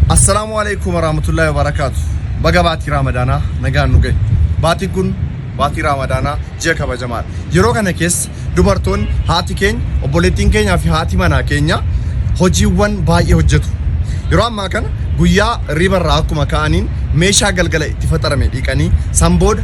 Assalamualaikum warahmatullahi wabarakatuh. Baga baatii Ramadana nagaan nu gahe. Baatiin kun baatii Ramadana ji'a kabajamaa. Yeroo kana keessa dubartoonni haati keenya, obboleettiin keenyaa fi haati manaa keenya hojiiwwan baay'ee hojjetu. Yeroo ammaa kana guyyaa ribarraa akkuma ka'aniin meeshaa galgala itti faxarame dhiqanii san booda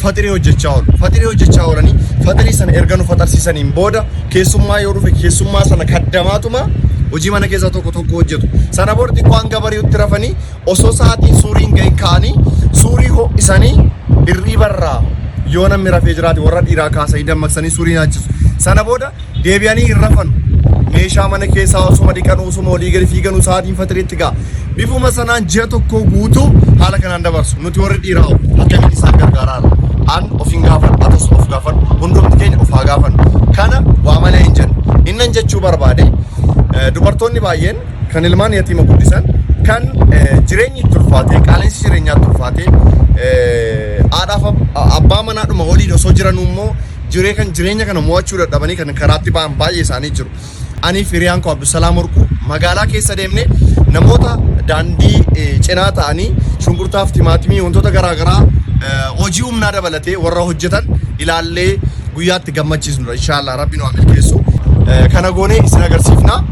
faxirii hojjechaa oolu. Faxirii hojjechaa oolanii faxirii sana erga nu faxarsiisaniin booda keessummaa yoo dhufe keessummaa sana kaddamaatuma hojii mana keessaa tokko tokko hojjetu. Sana booda xiqqoo hanga bari'utti rafanii osoo sa'aatiin suuriin ga'e ka'anii suurii ho'isanii irribarraa yoo namni rafee jiraate warra dhiiraa kaasanii dammaqsanii suurii nyaachisu. Sana booda deebi'anii hin rafan. Meeshaa mana keessaa osuma dhiqanuu osuma olii gadi fiiganuu sa'aatiin fatiriitti ga'a. Bifuma sanaan ji'a tokko guutuu haala kanaan dabarsu. Nuti warri dhiiraa akkamiin isaan gargaaraadha. An ofiin gaafan, atos of gaafan, hundumti keenya of haa gaafan. Kana waa malee hin jennu. Innan jechuu barbaade dubartoonni baay'een kan ilmaan yatiima guddisan kan jireenyi itti ulfaatee qaala'insi jireenyaa itti ulfaatee haadhaaf abbaa manaadhuma waliin osoo jiranuu immoo jireenya kana mo'achuu dadhabanii kan karaatti ba'an baay'ee isaanii jiru. Ani firiyaan koo Abdusalaam Warquu magaalaa keessa deemnee namoota daandii cinaa ta'anii shunkurtaaf timaatimii wantoota garaagaraa hojii humnaa dabalatee warra hojjetan ilaallee guyyaatti gammachiisnudha. Inshaallah rabbi nu haa milkeessu. Kana goonee isin agarsiifna.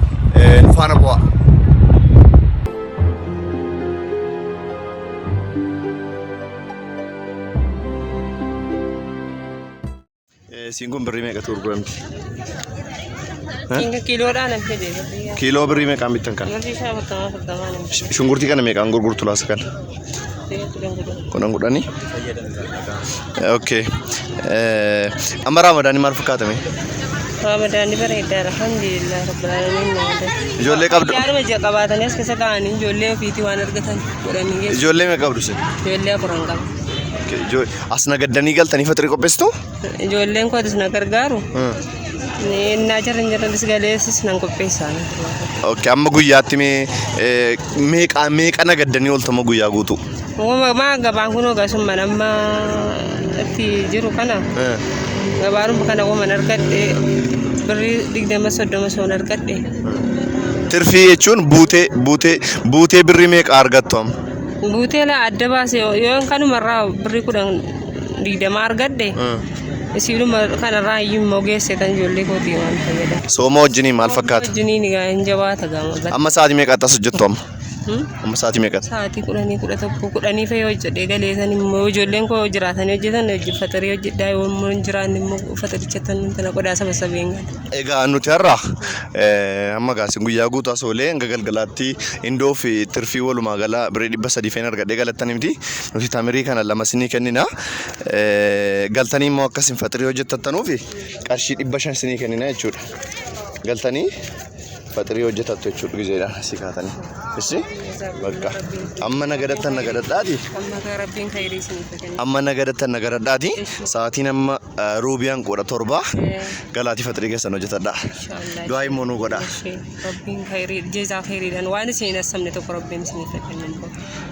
Nu faana bu'aa. Siin kun birrii meeqa gurguramti? Kiiloodhaan fedhe. Kiiloo birrii meeqaan bittan kana? Shunkurtii kana meeqaan gurgurtu laasa kana? Kudhanii? Okay. Amma Ramadaan maal fakkaatame? Ramadaan bareeda alhamdulillah rabbil alamin. Ijoollee qabdu. Yaaduma jaa qabaatanii as keessa kaa'anii ijoollee ofiitii waan argatan godhanii geessu. Ijoollee meeqa qabdu sin? Ijoollee afuran qaba. As nagaddanii galtanii fatirii qopheessitu? Ijoolleen koo as na gargaaru. Innaa jiran galeessis nan qopheessaa. Okay, amma guyyaatti meeqa nagaddanii ooltama guyyaa guutuu? Maa gabaan kun ogasumma nama itti jiru kana. Gabaaruma kana uuman argadhe birrii 20-30 soon argadhe. Tirfii jechuun buutee birrii meeqa argattu amma? Buutee la adda baase yoo kanumarraa birrii 10-20 argadhe. Isiiduma kanarraa iyyuu geessetan ijoollee kootii waan fayyada. Sooma wajjiniin maal fakkaata? Wajjiniin hin jabaata gaama. Amma sa'aatii meeqatti as hojjettu amma? Amma sa'aatii meeqatti? Sa'aatii 10-11 fayyoo hojjedhee galeessan immoo ijoolleen koo jiraatanii hojjetan fatarii hojjedhaa yoo immoo hin jiraanne immoo fatarichatan tana qodaa sabasabeen gala. Egaa nuti har'a amma gaasin guyyaa guutuu as oolee hanga galgalaatti indoo fi tirfii walumaa gala birrii 300 feen argadhee galattan miti. Nuti tamirii kana lama sinii kennina. Galtanii immoo akkasin fatarii hojjettattanuufi qarshii 500 sinii kennina jechuudha. Galtanii fatarii hojjetattu jechuudha gizeedhaan asii kaatanii. Isi bakka amma nagadattan nagadadhaati. Amma nagadattan nagadadhaati. Sa'aatiin amma ruubiyaan 17 galaatii fatarii keessan hojjetadha. Du'aa immoo nu godha. Rabbiin khairii jezaa khairidhaan waan isin asamne tokko rabbiin isin fedhan.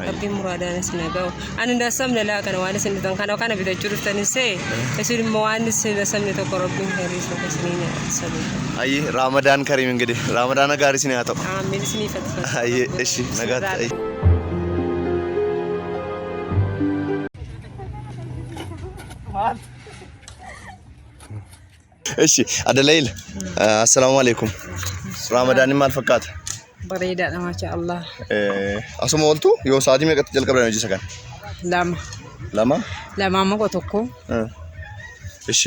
Rabbiin muraadaan isin ga'u. Ani ndasamne laa kana waan isin bitan kana bitachuu dhuftanisee isin immoo waan isin asamne tokko rabbiin khairii isin sabii. Ayyi Ramadaan Kariim እንግዲህ Ramadaan gaarii isin haa ta'u. Amiin isin fedhan. Ayyi እሺ nagaatti. እሺ አደላይል አሰላሙ አለይኩም Ramadaan maal fakkaata? Bareedaadha maashaallah. Asuma ooltu yoo sa'aatii meeqatti jalqabdan hojii isa kana? Lama Amma tokko. እሺ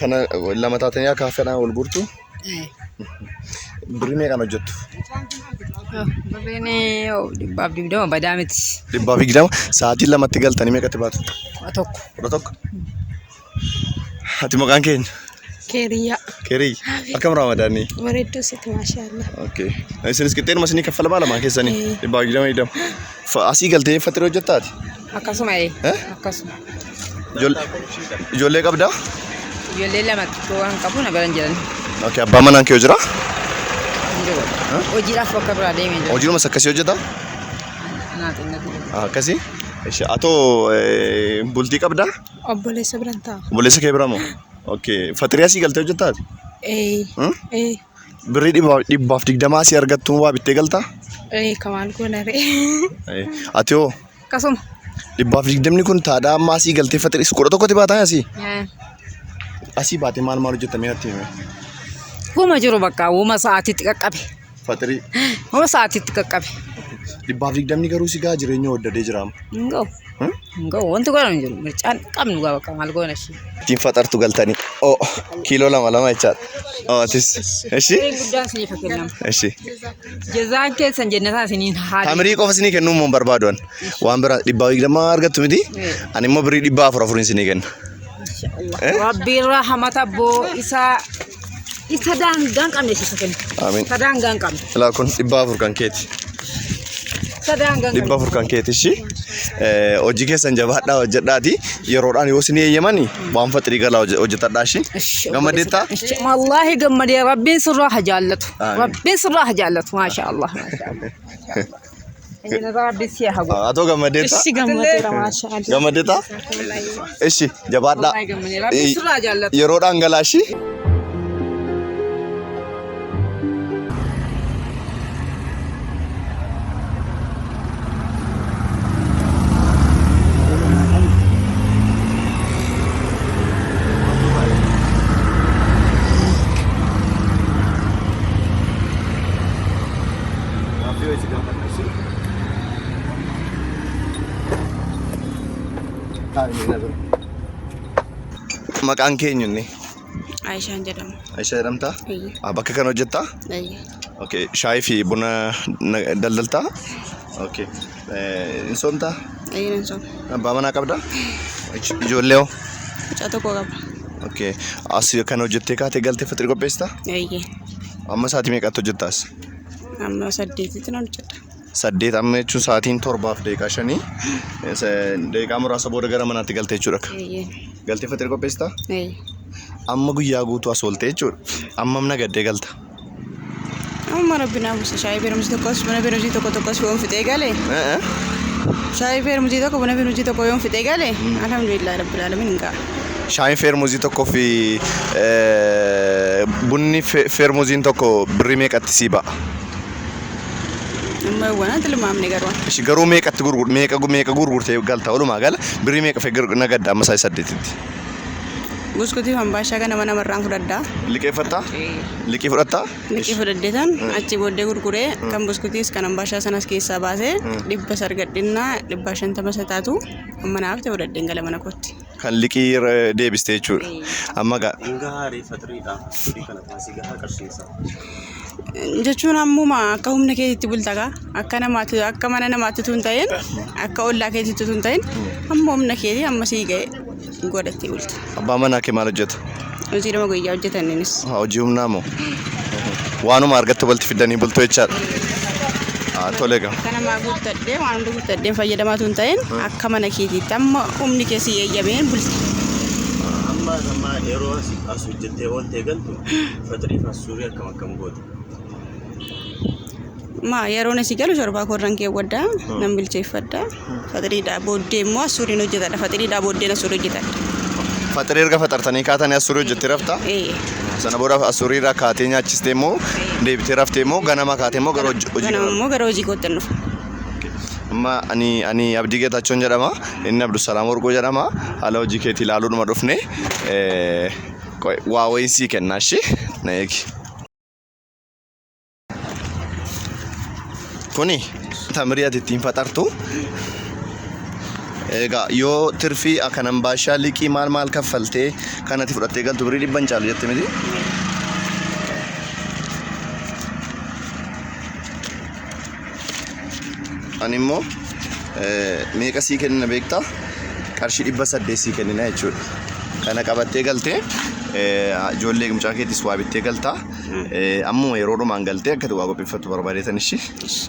kana lama taatanii kaafeedhaan wal gurtu? Birrii meeqaan hojjettu? Birriin 120 badaa miti. 120 sa'aatii lamatti galtanii meeqatti baatu? Tokko. Ati maqaan keenya? Kerii. Akkam Ramadaanii? Bareedduu sitti maashaallah. Okay. Isinis qixxeenuma isinii kaffalamaa lamaan keessanii? 120. Asii galtee fatirii hojjettaati? Akkasuma akkasuma. Ijoollee qabdaa? Ijoollee lama waan qabu na biran jiran. Okay, abbaan manaan kee jira? Hojiidhaaf bakka biraa deemee jira. Hojiinumas akkasii hojjetaa? Akkasii? Atoo bultii qabdaa? Obboleessa biran ta'a. Obboleessa kee bira moo? Okay. Fatirii asii galtee hojjettaati? Birrii dhibbaaf digdamaa si argattuun waa bittee galtaa? Kamaan kun are. Ati hoo? Kasuma. Dhibbaaf digdamni kun taadhaa ammaa asii galtee faxirii 11 baataa asii? Asii baatee maal hojjetamee natti hime? Wuma jiru bakka wuma sa'aatiitti qaqqabe. Faxirii? Wuma sa'aatiitti qaqqabe. Dhibbaaf digdamni garuu si gaa jireenya waddadee jiraama. Ngoo wanti godhamu jiru mircaan qabnu gaa bakka maal goona shi. Ittiin faxartu galtanii. Kiiloo lama jechaadha. Atis. Eshi? Guddaan siniif kennama. Eshi. Jazaan keessan jennataa isiniin haadha. Tamirii qofa sinii kennuu immoo barbaaduan. Waan biraa dhibbaaf digdama argattu miti. Ani immoo birrii 400 sinii kenna. Rabbiin rahmata boo isa daangaan qabne si kenna. Amiin. Isa daangaan qabne. Ilaa kun 400 kan keeti. Isa daangaan qabne. 400 kan keeti shi. Hojii keessan jabaadhaa hojjedhaati. Yeroodhaan yoo sinii eeyyamani waan faxirii galaa hojjetadhaa shi. Gammadeettaa? Wallaahi gammadee rabbiin sirraa haa jaallatu. Rabbiin sirraa haa jaallatu maasha Allah. Atoo gammadeettaa? Ishi gammadeera maasha Allah. Gammadeettaa? Ishi jabaadhaa. Rabbiin sirraa haa jaallatu. Yeroodhaan galaa shi. Maqaan keenya inni? Aishaan jedhama. Aishaa jedhamtaa? Bakka kana hojjettaa? Okay. Shaayii fi buna daldaltaa? Okay. Insoomtaa? Insoom. Abbaa manaa qabdaa? Ijoollee hoo? Mucaa tokko qaba. Okay. As kana hojjettee kaatee galtee faxirii qopheessitaa? Amma sa'aatii meeqatti hojjettaas? Amma 8tti nan hojjeta. 8 amma jechuun sa'aatiin 7:05 daqiiqaa muraasa booda gara manaatti galtee jechuudha. Galtee faxirii qopheessitaa? Amma guyyaa guutuu as oolte jechuudha. Amma nagaddee galta. Amma rabbinaa buusa shaayii beerumsi tokkos buna beerumsi tokkos yoon fixee galee. Shaayii beerumsi tokko buna beerumsi tokko yoon fixee galee. Alhamdulillah rabbil alamin gaa. Shaayiin feermuuzii tokkoo fi bunni feermuuziin tokko birrii meeqatti sii ba'a? Amma waan tilmaamne garuu. Ishi garuu meeqatti gurgurtee galta walumaa gala birrii meeqa fee nagadda amma sa'aatii 8tti? Buskutii hambaashaa kana mana marraan fudhadhaa. Liqeeffattaa? Liqii fudhattaa? Liqii fudhadheetan achi booddee gurguree kan buskutiis kan hambaashaa sanas keessaa baasee 100 sargadhinnaa 150 sataatu amma naaf ta'e fudhadheen gala mana kootti. Kan liqii deebiste jechuudha. Amma gaarii fatiriidha. Furii kana taasii gahaa qarshiisa. Jechuun ammuma akka humna keetitti bultagaa akka mana namaatti tun ta'een akka ollaa keetitti tun ta'een amma humna keetii amma sii ga'e godhattee bulta. Abbaa manaa kee maal hojjeta? Hojii nama guyyaa hojjetan innis. Hojii humnaa moo? Waanuma argatte walitti fidanii bultoo jechaadha. Tole egaa. Akka namaa guuttadhee waan hundi guuttadheen fayyadamaa tun ta'een akka mana keetiitti amma humni keessi eeyyameen bulta. Amma yeroo as hojjettee oolte galtu fatiriif asuurii akkam goote? Yeroo nasi galu shorbaa korran keewwaddaa nan bilcheeffaddaa fatiriidhaa booddee immoo asuuriin hojjetadha fatiriidhaa booddeen asuurii hojjetadha. Fatirii erga faxartanii kaatanii asuurii hojjettee raftaa? Sana booda asuuriirraa kaatee nyaachistee immoo deebitee raftee immoo ganama kaatee immoo gara hojii. Ganama immoo gara hojii kootti dhufa. Amma ani Abdii Geetaachoon jedhama. Inni Abdusalaam Warqoo jedhama. Haala hojii keetii ilaaluudhuma dhufne waa wayii sii kennaa ishee na eegi. Kuni tamirii ati ittiin faxartu. Egaa yoo tirfii akkanan baashaa liqii maal kaffaltee kanatti fudhattee galtu birrii 100 caalu jette miti? Ani immoo meeqa sii kennina beektaa? Qarshii 800 sii kennina jechuudha. Kana qabattee galtee ijoollee mucaa keettis waa bittee galtaa. Ammoo yeroo dhumaan galtee akka waa qopheeffattu barbaadeetan ishee.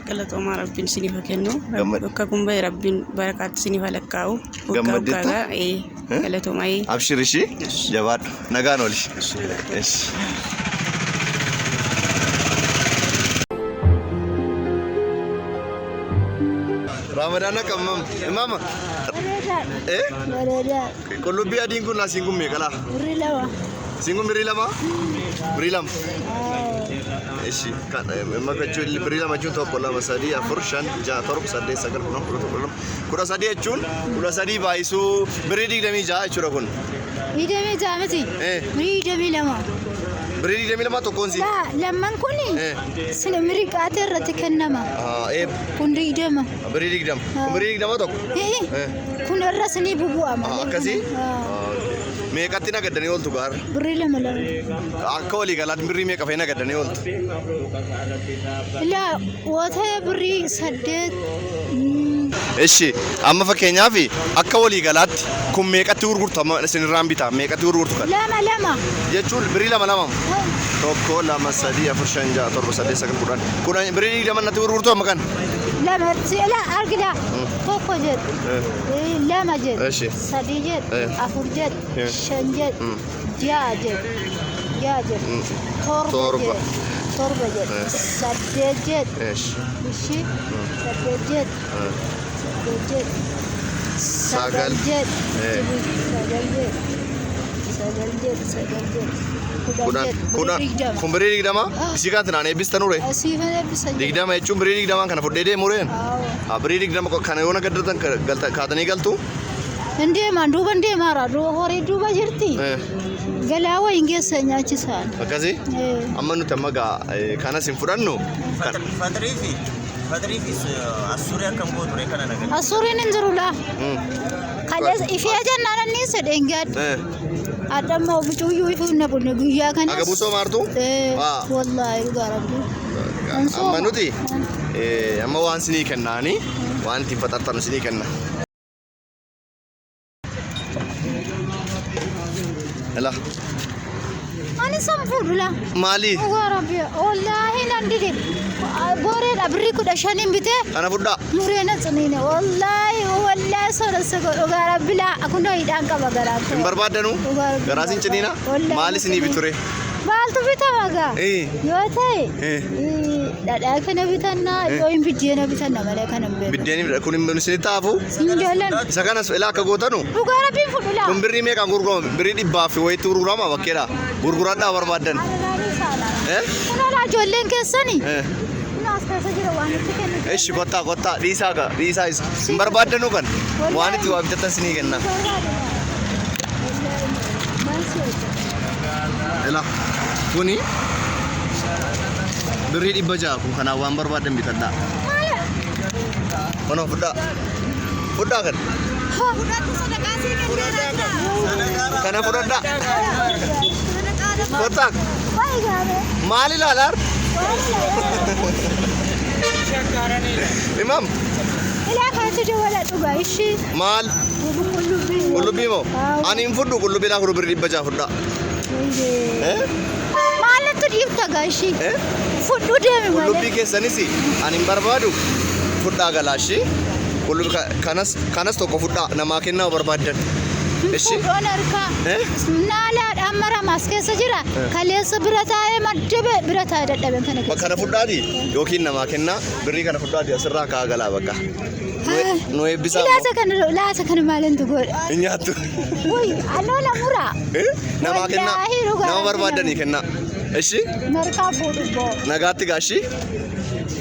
Galatoomaa rabbiin isiniif haa kennu. Akka kun bahe rabbiin barakaatti isiniif haa lakkaa'u. Gammaddeettaa? Galatoomaa. Abshir ishee jabaadhu nagaan oli. Ramadan akkam mama? Qullubbii adiin kun asiin kun meeqa laa? Birrii 2. Asiin kun birrii 2? Birrii 2. Ishi kan makachuu birrii lama jechuun tokko lama sadii afur shan ja'a torba saddeet sagal kudha sadii jechuun kudha sadii baay'isuu birrii 26 jechuudha kun. 26 miti. Birrii 22. Birrii 22 tokkoon si. Lamman kuni sila miriqaatee irratti kennama. Kun 20. Birrii 20. Kun birrii 20 tokko. Kun irra sinii bubu'ama. Akkasii. Meeqatti nagaddanii ooltu gaara? Birrii 2. Akka walii galaatti birrii meeqa fa'ii nagaddanii ooltu? Ilaa wootee birrii 8. Ishi amma fakkeenyaaf akka walii galaatti kun meeqatti gurgurtama isinirraan bitaa meeqatti gurgurtu kan? 2. Jechuun birrii 2. Tokko lama sadii afur shan ja'a torba saddeet sagal kudhan birrii 20 natti gurgurtu amma kan? 2 sila argida tokko jedhu 2 jedhu sadii jedhu afur jedhu shan jedhu ja'a jedhu torba jedhu saddeet jedhu ishi saddeet jedhu sagal jedhu kun birrii 20 isii kan tinaan eebbistan ure? Digdama jechuun birrii 20 kana fudhee deemu ureen? Birrii 20 kana yoo nagaddatan kaatanii galtu? Deemaan duuba deemaara horii duuba jirti. Galaawa hin geessa nyaachisaan. Akkasii? Amma nuti amma kanas hin fudhannu. Fadriifis asurii akkam gooture kana nagaddatan. Asuriin hin jiru laa. Kalees ifee jennaan inni sedheen gaadde. Adamma bicuyyuu ifuu na bunne guyyaa kanas. Aga busoo maartu? Wallaahi dhugaa rabbii. Amma nuti amma waan sinii kennaani waan ittiin faxartanu sinii kenna. Ela. Ani samfuudhu laa. Maali? Dhugaa rabbii wallaahi nan dide. Booreedha birrii 15 bitee. Kana fudhaa. Mureena ciniine wallaahi sooressa dhugaa rabbii laa kunoo hidhaan qaba garaa. Hin barbaaddanu? Garaasin ciniina? Maali sinii biture? Maaltu bitama gaa? Yoo ta'e dhadhaa kana bitannaa yoo hin biddeena bitanna malee kana hin beeku. Biddeeni kun hin isinitti haafu? Sin jaallan. Isa kanas ilaa akka gootanu? Dhugaa rabbiin fudhu laa. Kun birrii meeqaan gurgurama? Birrii 100 fi wayitti gurgurama bakkeedha. Gurguradhaa barbaaddan. Kun alaa ijoolleen keessanii? As keessa jira waan itti kennu. Ishi kottaa dhiisaa isa. Hin barbaaddanu kan waan itti waa bitatan sinii kenna. Ela kuni birrii 600 kun kanaan waan barbaaddan bitadhaa. Ono fudhaa kan. Kana fudhadhaa. Kottaa. Maal ilaalaa? Imam. Ilaa kaatu jawala dhugaa ishee. Maal? Qullubbii moo? Ani hin fudhu qullubbii laa fudhu birrii 600 fudhaa. Maaltu dhiibta gaashii? Fudhu deemi malee. Qullubbii keessanis ani hin barbaadu fudhaa galaashii. Qullubbii kanas tokko fudhaa namaa kennaa barbaaddan. Ishi. Fudhoon harkaa. Naalaadhaan maramaas keessa jira. Kaleessa bira taa'ee maddabee bira taa'ee dadhabeen kana keessa. Kana fudhaati yookiin namaa kennaa birrii kana fudhaati asirraa kaa galaa bakka. Nu eebbisaa. Laasa kana maalintu godha. Hin nyaattu. Wuyi anoo na muraa. Namaa kennaa. Nama barbaaddanii kennaa. Ishi. Markaa fuudhu boo. Nagaatti gaashii.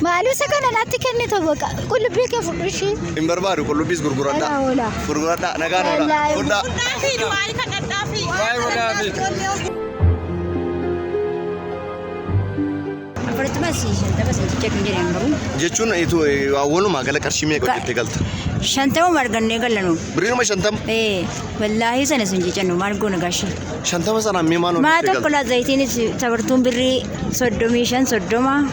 Maaliif isa kana natti kennite boqa qullubbii kee fudhu ishii. Hin barbaadu qullubbiis gurguradhaa. Gurguradhaa nagaan oola. Fudhaa. Jechuun walumaa gala qarshii meeqa hojjettee galta? 50 argannee galanu. Birriinuma 50? Wallaahi sana sun jechuun maal goona gaashee. 50 sana mee maal Maa tokko laa zayitiinis tabartuun birrii 35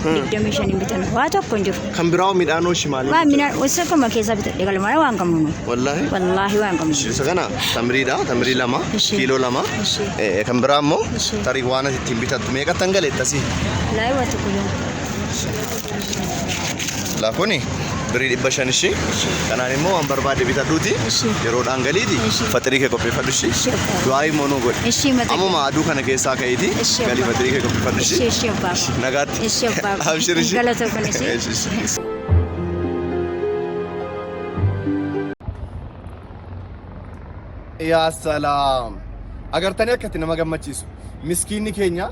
25 hin bitan. Waa tokko hin jiru. Kan biraa midhaanoo shimaali. Waa midhaan wasa kuma keessaa bitadhe galma waan qabnu. Wallaahi? Wallaahi waan qabnu. Isa kana tamriidha tamrii 2 kiiloo 2 kan biraa immoo tarii waan ittiin bitattu meeqatti galeettasi? Laayi waa tokko jiru. Laakuni birrii 500 ishii kanaan immoo waan barbaade bitadhuuti yeroodhaan galiiti faxirii kee qopheeffadhu ishii du'aayi moonuu godhe ammuma aduu kana keessaa ka'eeti galii faxirii kee qopheeffadhu ishii nagaatti abshir ishii yaa salaam agartanii akkatti nama gammachiisu miskiinni keenya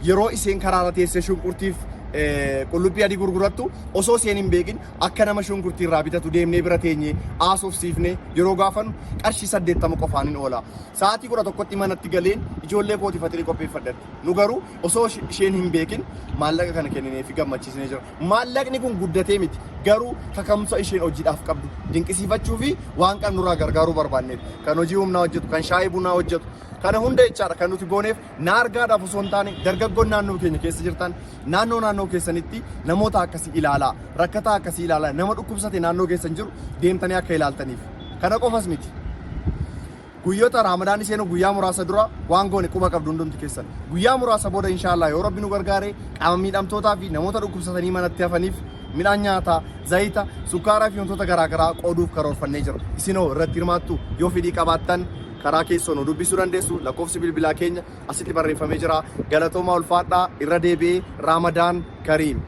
yeroo iseen karaarra teessee shunqurtiif qullubbii adii gurgurattu osoo isheen hin beekin akka nama shunkurtii irraa bitatu deemnee bira teenyee haasofsiifnee yeroo gaafannu qarshii 80 qofaan hin oola. Sa'aatii 11tti manatti galeen ijoollee kootii fatirii qopheeffadhatti. Nu garuu osoo isheen hin beekin maallaqa kana kenninee fi gammachiisnee jira. Maallaqni kun guddatee miti garuu kakamsa isheen hojiidhaaf qabdu dinqisiifachuu fi waan qabnurraa gargaaruu barbaanneeti. Kan hojii humnaa hojjetu, kan shaayii bunaa hojjetu. Kana hunda jechaadha kan nuti gooneef na argaadhaaf osoo hin taane dargaggoon naannoo keenya keessa jirtan naannoo keessanitti namoota akkasii ilaalaa, rakkataa akkasii ilaalaa, nama dhukkubsate naannoo keessan jiru deemtanii akka ilaaltaniif. Kana qofas miti. Guyyoota Ramadaan isheen guyyaa muraasa dura waan goone quba qabdu hundumti keessan. Guyyaa muraasa booda inshallah yoo Rabbi nu gargaare qaama miidhamtootaa fi namoota dhukkubsatanii manatti hafaniif midhaan nyaataa, zayita, sukkaaraa fi wantoota garaagaraa qooduuf karoorfannee jira. Isinoo irratti hirmaattu yoo fedhii qabaattan karaa keessoo nu dubbisuu dandeessu. Lakkoofsi bilbilaa keenya asitti barreeffamee jira. Galatoomaa ulfaadhaa irra deebi'ee Ramadaan Kariim.